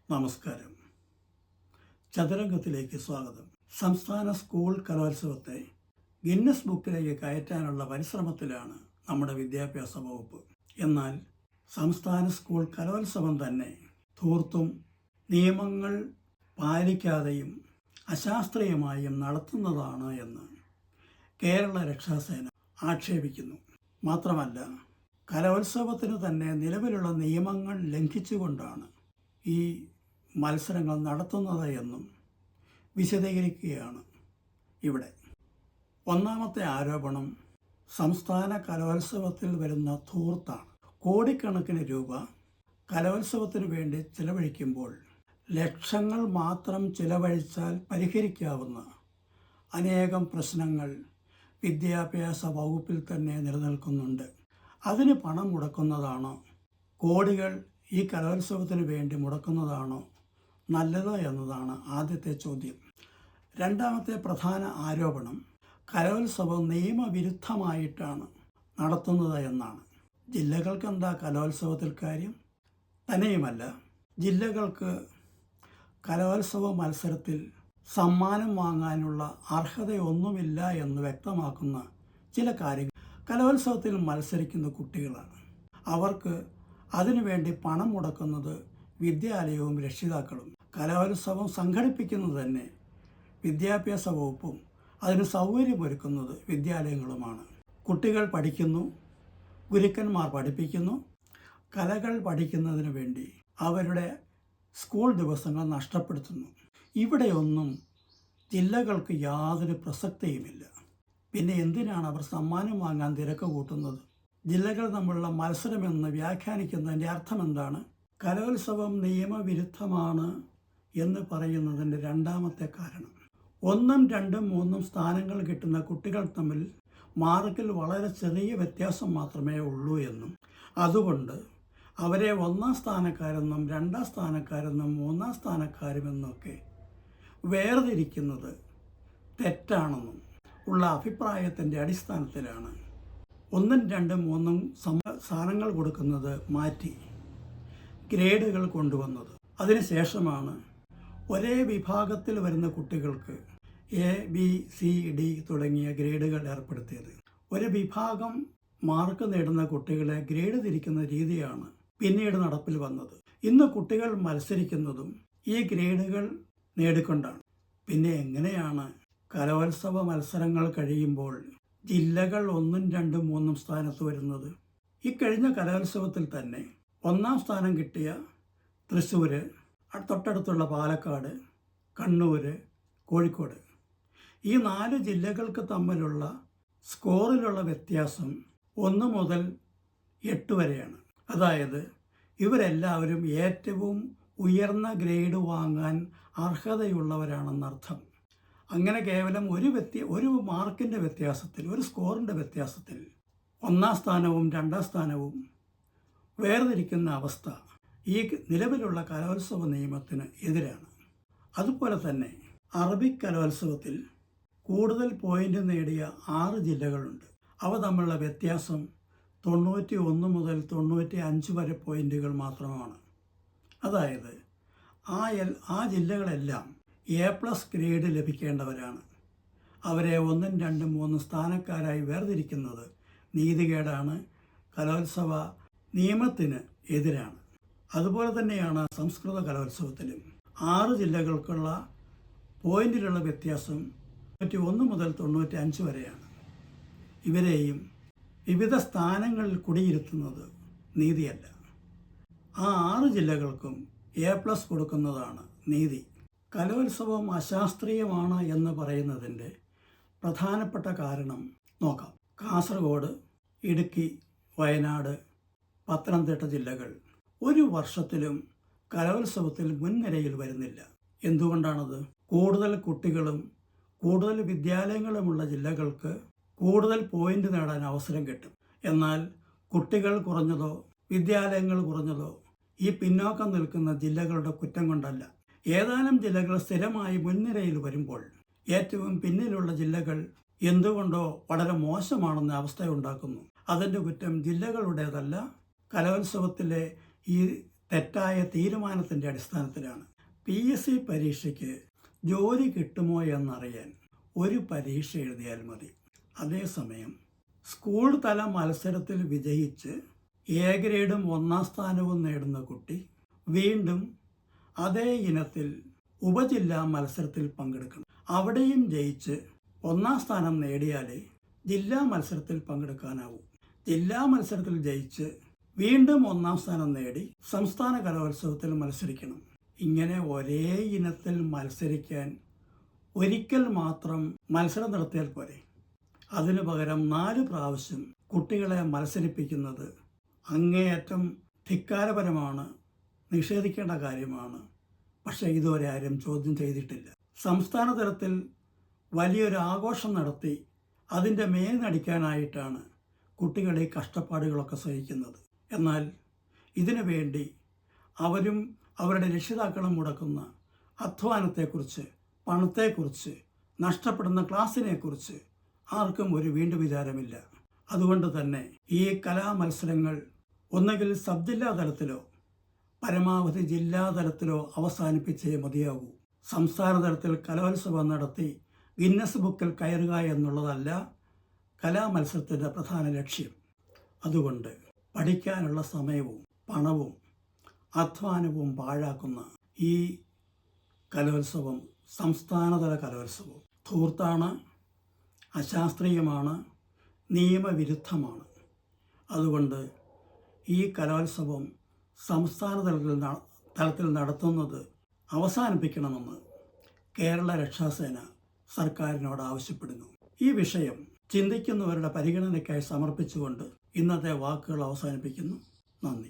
നമസ്കാരം. ചതുരംഗത്തിലേക്ക് സ്വാഗതം. സംസ്ഥാന സ്കൂൾ കലോത്സവത്തെ ഗിന്നസ് ബുക്കിലേക്ക് കയറ്റാനുള്ള പരിശ്രമത്തിലാണ് നമ്മുടെ വിദ്യാഭ്യാസ വകുപ്പ്. എന്നാൽ സംസ്ഥാന സ്കൂൾ കലോത്സവം തന്നെ ധൂർത്തും നിയമങ്ങൾ പാലിക്കാതെയും അശാസ്ത്രീയമായും നടത്തുന്നതാണ് എന്ന് കേരള രക്ഷാസേന ആക്ഷേപിക്കുന്നു. മാത്രമല്ല, കലോത്സവത്തിന് തന്നെ നിലവിലുള്ള നിയമങ്ങൾ ലംഘിച്ചുകൊണ്ടാണ് ഈ മത്സരങ്ങൾ നടത്തുന്നത് എന്നും വിശദീകരിക്കുകയാണ് ഇവിടെ. ഒന്നാമത്തെ ആരോപണം സംസ്ഥാന കലോത്സവത്തിൽ വരുന്ന ധൂർത്താണ്. കോടിക്കണക്കിന് രൂപ കലോത്സവത്തിന് വേണ്ടി ചിലവഴിക്കുമ്പോൾ ലക്ഷങ്ങൾ മാത്രം ചിലവഴിച്ചാൽ പരിഹരിക്കാവുന്ന അനേകം പ്രശ്നങ്ങൾ വിദ്യാഭ്യാസ വകുപ്പിൽ തന്നെ നിലനിൽക്കുന്നുണ്ട്. അതിന് പണം മുടക്കുന്നതാണോ, കോടികൾ ഈ കലോത്സവത്തിന് വേണ്ടി മുടക്കുന്നതാണോ നല്ലത് എന്നതാണ് ആദ്യത്തെ ചോദ്യം. രണ്ടാമത്തെ പ്രധാന ആരോപണം കലോത്സവം നിയമവിരുദ്ധമായിട്ടാണ് നടത്തുന്നത് എന്നാണ്. ജില്ലകൾക്ക് എന്താ കലോത്സവത്തിൽ കാര്യം? തന്നെയുമല്ല, ജില്ലകൾക്ക് കലോത്സവ മത്സരത്തിൽ സമ്മാനം വാങ്ങാനുള്ള അർഹതയൊന്നുമില്ല എന്ന് വ്യക്തമാക്കുന്ന ചില കാര്യങ്ങൾ. കലോത്സവത്തിൽ മത്സരിക്കുന്ന കുട്ടികളാണ്. അവർക്ക് അതിനുവേണ്ടി പണം മുടക്കുന്നത് വിദ്യാലയവും രക്ഷിതാക്കളും. കലോത്സവം സംഘടിപ്പിക്കുന്നത് തന്നെ വിദ്യാഭ്യാസ വകുപ്പും അതിന് സൗകര്യമൊരുക്കുന്നത് വിദ്യാലയങ്ങളുമാണ്. കുട്ടികൾ പഠിക്കുന്നു, ഗുരുക്കന്മാർ പഠിപ്പിക്കുന്നു. കലകൾ പഠിക്കുന്നതിന് വേണ്ടി അവരുടെ സ്കൂൾ ദിവസങ്ങൾ നഷ്ടപ്പെടുത്തുന്നു. ഇവിടെയൊന്നും ജില്ലകൾക്ക് യാതൊരു പ്രസക്തിയുമില്ല. പിന്നെ എന്തിനാണ് അവർ സമ്മാനം വാങ്ങാൻ തിരക്ക് കൂട്ടുന്നത്? ജില്ലകൾ തമ്മിലുള്ള മത്സരമെന്ന് വ്യാഖ്യാനിക്കുന്നതിൻ്റെ അർത്ഥം എന്താണ്? കലോത്സവം നിയമവിരുദ്ധമാണ് എന്ന് പറയുന്നതിൻ്റെ രണ്ടാമത്തെ കാരണം, 1, 2, 3 സ്ഥാനങ്ങൾ കിട്ടുന്ന കുട്ടികൾ തമ്മിൽ മാർക്കിൽ വളരെ ചെറിയ വ്യത്യാസം മാത്രമേ ഉള്ളൂ എന്നും അതുകൊണ്ട് അവരെ 1ാം സ്ഥാനക്കാരെന്നും 2ാം സ്ഥാനക്കാരെന്നും 3ാം സ്ഥാനക്കാരുമെന്നൊക്കെ വേർതിരിക്കുന്നത് തെറ്റാണെന്നും ഉള്ള അഭിപ്രായത്തിൻ്റെ അടിസ്ഥാനത്തിലാണ് 1, 2, 3 സ്ഥാനങ്ങൾ കൊടുക്കുന്നത് മാറ്റി ഗ്രേഡുകൾ കൊണ്ടുവന്നത്. അതിനുശേഷമാണ് ഒരേ വിഭാഗത്തിൽ വരുന്ന കുട്ടികൾക്ക് A, B, C, D തുടങ്ങിയ ഗ്രേഡുകൾ ഏർപ്പെടുത്തിയത്. ഒരു വിഭാഗം മാർക്ക് നേടുന്ന കുട്ടികളെ ഗ്രേഡ് തിരിക്കുന്ന രീതിയാണ് പിന്നീട് നടപ്പിൽ വന്നത്. ഇന്ന് കുട്ടികൾ മത്സരിക്കുന്നതും ഈ ഗ്രേഡുകൾ നേടിക്കൊണ്ടാണ്. പിന്നെ എങ്ങനെയാണ് കലോത്സവ മത്സരങ്ങൾ കഴിയുമ്പോൾ ജില്ലകൾ 1, 2, 3 സ്ഥാനത്ത് വരുന്നത്? ഇക്കഴിഞ്ഞ കലോത്സവത്തിൽ തന്നെ 1ാം സ്ഥാനം കിട്ടിയ തൃശ്ശൂർ, തൊട്ടടുത്തുള്ള പാലക്കാട്, കണ്ണൂർ, കോഴിക്കോട്, ഈ 4 ജില്ലകൾക്ക് തമ്മിലുള്ള സ്കോറിലുള്ള വ്യത്യാസം 1 മുതൽ 8 വരെയാണ്. അതായത് ഇവരെല്ലാവരും ഏറ്റവും ഉയർന്ന ഗ്രേഡ് വാങ്ങാൻ അർഹതയുള്ളവരാണെന്നർത്ഥം. അങ്ങനെ കേവലം ഒരു മാർക്കിൻ്റെ വ്യത്യാസത്തിൽ, ഒരു സ്കോറിൻ്റെ വ്യത്യാസത്തിൽ 1ാം സ്ഥാനവും 2ാം സ്ഥാനവും വേർതിരിക്കുന്ന അവസ്ഥ ഈ നിലവിലുള്ള കലോത്സവ നിയമത്തിന് എതിരാണ്. അതുപോലെ തന്നെ അറബിക് കലോത്സവത്തിൽ കൂടുതൽ പോയിന്റ് നേടിയ 6 ജില്ലകളുണ്ട്. അവ തമ്മിലുള്ള വ്യത്യാസം 91 മുതൽ 95 വരെ പോയിന്റുകൾ മാത്രമാണ്. അതായത് ആ ജില്ലകളെല്ലാം A+ ഗ്രേഡ് ലഭിക്കേണ്ടവരാണ്. അവരെ 1, 2, 3 സ്ഥാനക്കാരായി വേർതിരിക്കുന്നത് നീതികേടാണ്, കലോത്സവ നിയമത്തിന് എതിരാണ്. അതുപോലെ തന്നെയാണ് സംസ്കൃത കലോത്സവത്തിലും 6 ജില്ലകൾക്കുള്ള പോയിന്റിലുള്ള വ്യത്യാസം 91 മുതൽ 95 വരെയാണ്. ഇവരെയും വിവിധ സ്ഥാനങ്ങളിൽ കുടിയിരുത്തുന്നത് നീതിയല്ല. ആ 6 ജില്ലകൾക്കും A+ കൊടുക്കുന്നതാണ് നീതി. കലോത്സവം അശാസ്ത്രീയമാണ് എന്ന് പറയുന്നതിൻ്റെ പ്രധാനപ്പെട്ട കാരണം നോക്കാം. കാസർഗോഡ്, ഇടുക്കി, വയനാട്, പത്തനംതിട്ട ജില്ലകൾ ഒരു വർഷത്തിലും കലോത്സവത്തിൽ മുൻനിരയിൽ വരുന്നില്ല. എന്തുകൊണ്ടാണത്? കൂടുതൽ കുട്ടികളും കൂടുതൽ വിദ്യാലയങ്ങളുമുള്ള ജില്ലകൾക്ക് കൂടുതൽ പോയിന്റ് നേടാൻ അവസരം കിട്ടും. എന്നാൽ കുട്ടികൾ കുറഞ്ഞതോ വിദ്യാലയങ്ങൾ കുറഞ്ഞതോ ഈ പിന്നോക്കം നിൽക്കുന്ന ജില്ലകളുടെ കുറ്റം കൊണ്ടല്ല. ഏതാനും ജില്ലകൾ സ്ഥിരമായി മുൻനിരയിൽ വരുമ്പോൾ ഏറ്റവും പിന്നിലുള്ള ജില്ലകൾ എന്തുകൊണ്ടോ വളരെ മോശമാണെന്ന അവസ്ഥയുണ്ടാക്കുന്നു. അതിൻ്റെ കുറ്റം ജില്ലകളുടേതല്ല, കലോത്സവത്തിലെ ഈ തെറ്റായ തീരുമാനത്തിൻ്റെ അടിസ്ഥാനത്തിലാണ്. PSC പരീക്ഷയ്ക്ക് ജോലി കിട്ടുമോ എന്നറിയാൻ ഒരു പരീക്ഷ എഴുതിയാൽ മതി. അതേസമയം സ്കൂൾ തല മത്സരത്തിൽ വിജയിച്ച് A ഗ്രേഡും 1ാം സ്ഥാനവും നേടുന്ന കുട്ടി വീണ്ടും അതേ ഇനത്തിൽ ഉപജില്ലാ മത്സരത്തിൽ പങ്കെടുക്കണം. അവിടെയും ജയിച്ച് 1ാം സ്ഥാനം നേടിയാലേ ജില്ലാ മത്സരത്തിൽ പങ്കെടുക്കാനാവൂ. ജില്ലാ മത്സരത്തിൽ ജയിച്ച് വീണ്ടും 1ാം സ്ഥാനം നേടി സംസ്ഥാന കലോത്സവത്തിൽ മത്സരിക്കണം. ഇങ്ങനെ ഒരേ ഇനത്തിൽ മത്സരിക്കാൻ ഒരിക്കൽ മാത്രം മത്സരം നടത്തിയാൽ പോരെ. അതിനു പകരം 4 പ്രാവശ്യം കുട്ടികളെ മത്സരിപ്പിക്കുന്നത് അങ്ങേയറ്റം ധിക്കാരപരമാണ്, നിഷേധിക്കേണ്ട കാര്യമാണ്. പക്ഷേ ഇതുവരെ ആരും ചോദ്യം ചെയ്തിട്ടില്ല. സംസ്ഥാന തലത്തിൽ വലിയൊരു ആഘോഷം നടത്തി അതിൻ്റെ മേൽനടിക്കാനായിട്ടാണ് കുട്ടികൾ ഈ കഷ്ടപ്പാടുകളൊക്കെ സഹിക്കുന്നത്. എന്നാൽ ഇതിനു വേണ്ടി അവരും അവരുടെ രക്ഷിതാക്കളും മുടക്കുന്ന അധ്വാനത്തെക്കുറിച്ച്, പണത്തെക്കുറിച്ച്, നഷ്ടപ്പെടുന്ന ക്ലാസ്സിനെക്കുറിച്ച് ആർക്കും ഒരു വീണ്ടും വിചാരമില്ല. അതുകൊണ്ട് തന്നെ ഈ കലാമത്സരങ്ങൾ ഒന്നുകിൽ സബ് ജില്ലാ തലത്തിലോ പരമാവധി ജില്ലാതലത്തിലോ അവസാനിപ്പിച്ചേ മതിയാകൂ. സംസ്ഥാന തലത്തിൽ കലോത്സവം നടത്തി ഗിന്നസ് ബുക്കിൽ കയറുക എന്നുള്ളതല്ല കലാമത്സരത്തിൻ്റെ പ്രധാന ലക്ഷ്യം. അതുകൊണ്ട് പഠിക്കാനുള്ള സമയവും പണവും അധ്വാനവും പാഴാക്കുന്ന ഈ കലോത്സവം, സംസ്ഥാനതല കലോത്സവം ധൂർത്താണ്, അശാസ്ത്രീയമാണ്, നിയമവിരുദ്ധമാണ്. അതുകൊണ്ട് ഈ കലോത്സവം സംസ്ഥാന തലത്തിൽ നടത്തുന്നത് അവസാനിപ്പിക്കണമെന്ന് കേരള രക്ഷാസേന സർക്കാരിനോട് ആവശ്യപ്പെടുന്നു. ഈ വിഷയം ചിന്തിക്കുന്നവരുടെ പരിഗണനയ്ക്കായി സമർപ്പിച്ചുകൊണ്ട് ഇന്നത്തെ വാക്കുകൾ അവസാനിപ്പിക്കുന്നു. നന്ദി.